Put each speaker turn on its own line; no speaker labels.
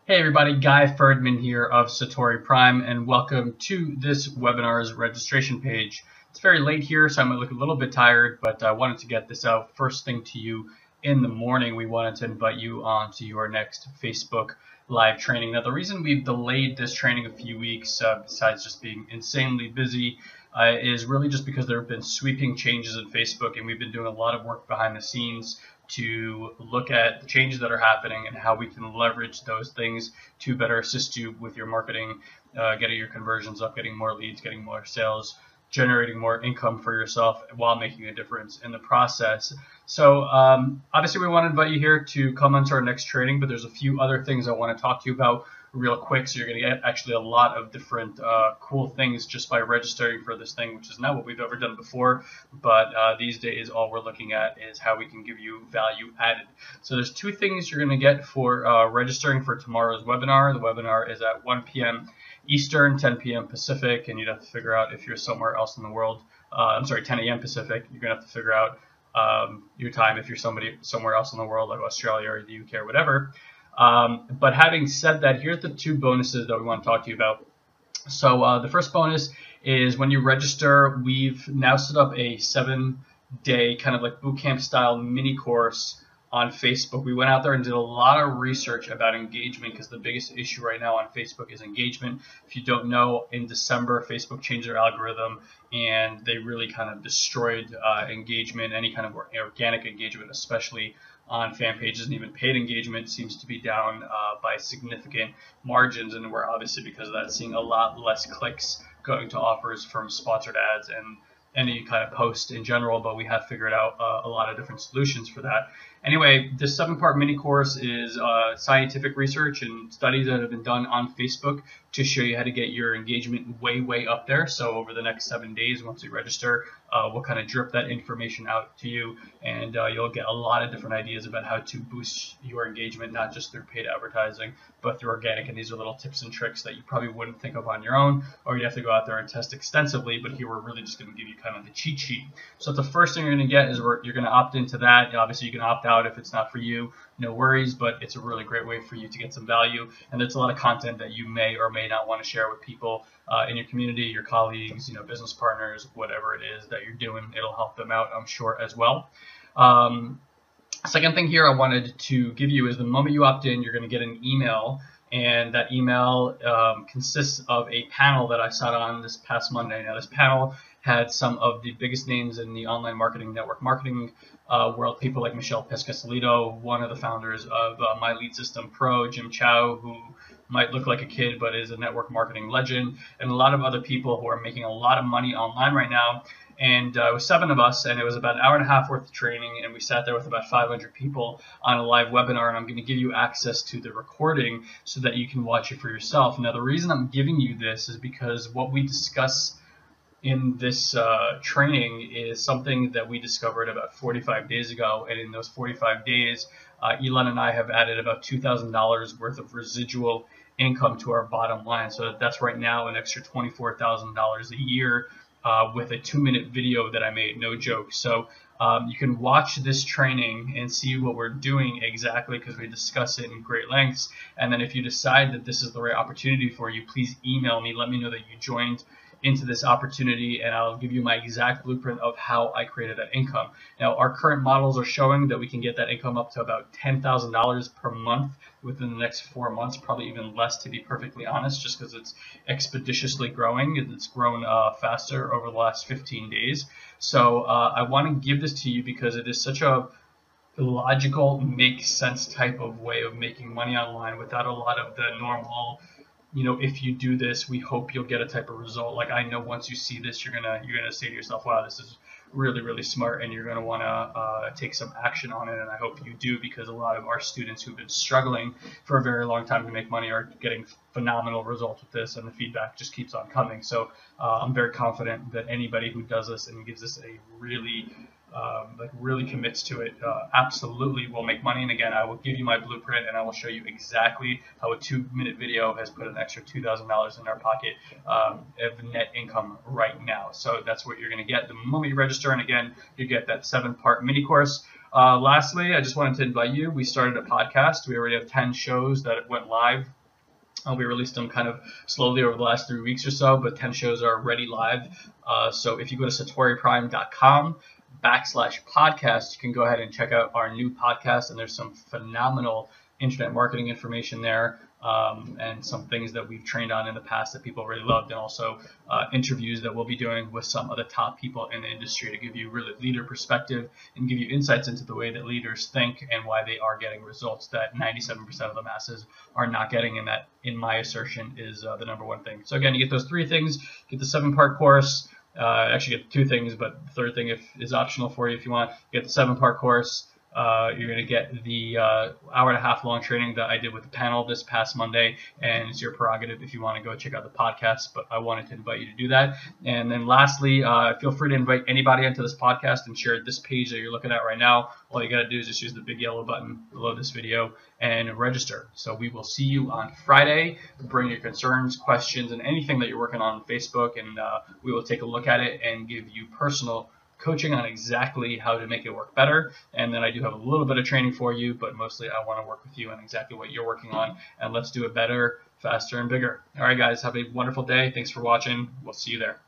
Hey everybody, Guy Ferdman here of Satori Prime, and welcome to this webinar's registration page. It's very late here, so I might look a little bit tired, but I wanted to get this out first thing to you in the morning. We wanted to invite you on to your next Facebook live training. Now, the reason we've delayed this training a few weeks, besides just being insanely busy, is really just because there have been sweeping changes in Facebook, and we've been doing a lot of work behind the scenes to look at the changes that are happening and how we can leverage those things to better assist you with your marketing, getting your conversions up, getting more leads, getting more sales, generating more income for yourself while making a difference in the process. So obviously we want to invite you here to come onto our next training, but there's a few other things I want to talk to you about real quick. So you're going to get actually a lot of different cool things just by registering for this thing, which is not what we've ever done before. But these days, all we're looking at is how we can give you value added. So there's two things you're going to get for registering for tomorrow's webinar. The webinar is at 1 p.m. Eastern, 10 p.m. Pacific, and you'd have to figure out if you're somewhere else in the world. 10 a.m. Pacific. You're going to have to figure out your time if you're somewhere else in the world, like Australia or the UK or whatever. But having said that, here's the two bonuses that we want to talk to you about. So the first bonus is when you register, we've now set up a 7-day kind of like bootcamp style mini course on Facebook. We went out there and did a lot of research about engagement, because the biggest issue right now on Facebook is engagement. If you don't know, in December, Facebook changed their algorithm and they really kind of destroyed engagement, any kind of organic engagement, especially on fan pages, and even paid engagement seems to be down by significant margins, and we're obviously, because of that, seeing a lot less clicks going to offers from sponsored ads and any kind of post in general, but we have figured out a lot of different solutions for that. Anyway, this 7-part mini course is scientific research and studies that have been done on Facebook to show you how to get your engagement way up there. So over the next 7 days, once you register, we'll kind of drip that information out to you, and you'll get a lot of different ideas about how to boost your engagement, not just through paid advertising, but through organic. And these are little tips and tricks that you probably wouldn't think of on your own, or you'd have to go out there and test extensively. But here we're really just going to give you kind of the cheat sheet. So the first thing you're going to get is you're going to opt into that. Obviously, you can opt out if it's not for you, no worries, but it's a really great way for you to get some value. And there's a lot of content that you may or may not want to share with people in your community, your colleagues, business partners, whatever it is that you're doing. It'll help them out, I'm sure, as well. Second thing here I wanted to give you is the moment you opt in, you're going to get an email, and that email consists of a panel that I sat on this past Monday. Now, this panel had some of the biggest names in the online marketing, network marketing world, people like Michelle Pescasolito, one of the founders of My Lead System Pro, Jim Chow, who might look like a kid but is a network marketing legend, and a lot of other people who are making a lot of money online right now. And it was 7 of us, and it was about an hour and a half worth of training, and we sat there with about 500 people on a live webinar, and I'm going to give you access to the recording so that you can watch it for yourself. Now, the reason I'm giving you this is because what we discuss in this training is something that we discovered about 45 days ago, and in those 45 days, Elon and I have added about $2,000 worth of residual income to our bottom line. So that's right now an extra $24,000 a year with a 2-minute video that I made, no joke. So you can watch this training and see what we're doing exactly, because we discuss it in great lengths. And then if you decide that this is the right opportunity for you, please email me. Let me know that you joined into this opportunity, and I'll give you my exact blueprint of how I created that income. Now, our current models are showing that we can get that income up to about $10,000 per month within the next 4 months, probably even less, to be perfectly honest, just because it's expeditiously growing. It's grown faster over the last 15 days. So I want to give this to you because it is such a logical, makes sense type of way of making money online without a lot of the normal, if you do this, we hope you'll get a type of result. Like, I know once you see this, you're gonna say to yourself, wow, this is really smart, and you're gonna want to take some action on it. And I hope you do, because a lot of our students who've been struggling for a very long time to make money are getting phenomenal results with this, and the feedback just keeps on coming. So I'm very confident that anybody who does this and gives this a really commits to it, absolutely will make money. And again, I will give you my blueprint, and I will show you exactly how a 2-minute video has put an extra $2,000 in our pocket of net income right now. So that's what you're going to get the moment you register. And again, you get that 7-part mini course. Lastly, I just wanted to invite you. We started a podcast. We already have 10 shows that went live. We released them kind of slowly over the last 3 weeks or so, but 10 shows are already live. So if you go to satoriprime.com/podcast, you can go ahead and check out our new podcast, and there's some phenomenal internet marketing information there, and some things that we've trained on in the past that people really loved, and also interviews that we'll be doing with some of the top people in the industry to give you really leader perspective and give you insights into the way that leaders think and why they are getting results that 97% of the masses are not getting, and that, in my assertion, is the number one thing. So again, you get those 3 things, get the 7-part course, actually get 2 things, but the 3rd thing is optional for you if you want. You get the 7-part course. You're going to get the hour-and-a-half long training that I did with the panel this past Monday, and it's your prerogative if you want to go check out the podcast, but I wanted to invite you to do that. And then lastly, feel free to invite anybody onto this podcast and share this page that you're looking at right now. All you got to do is just use the big yellow button below this video and register. So we will see you on Friday. Bring your concerns, questions, and anything that you're working on Facebook, and we will take a look at it and give you personal coaching on exactly how to make it work better. And then I do have a little bit of training for you, but mostly I want to work with you on exactly what you're working on, and let's do it better, faster, and bigger. All right, guys, have a wonderful day. Thanks for watching. We'll see you there.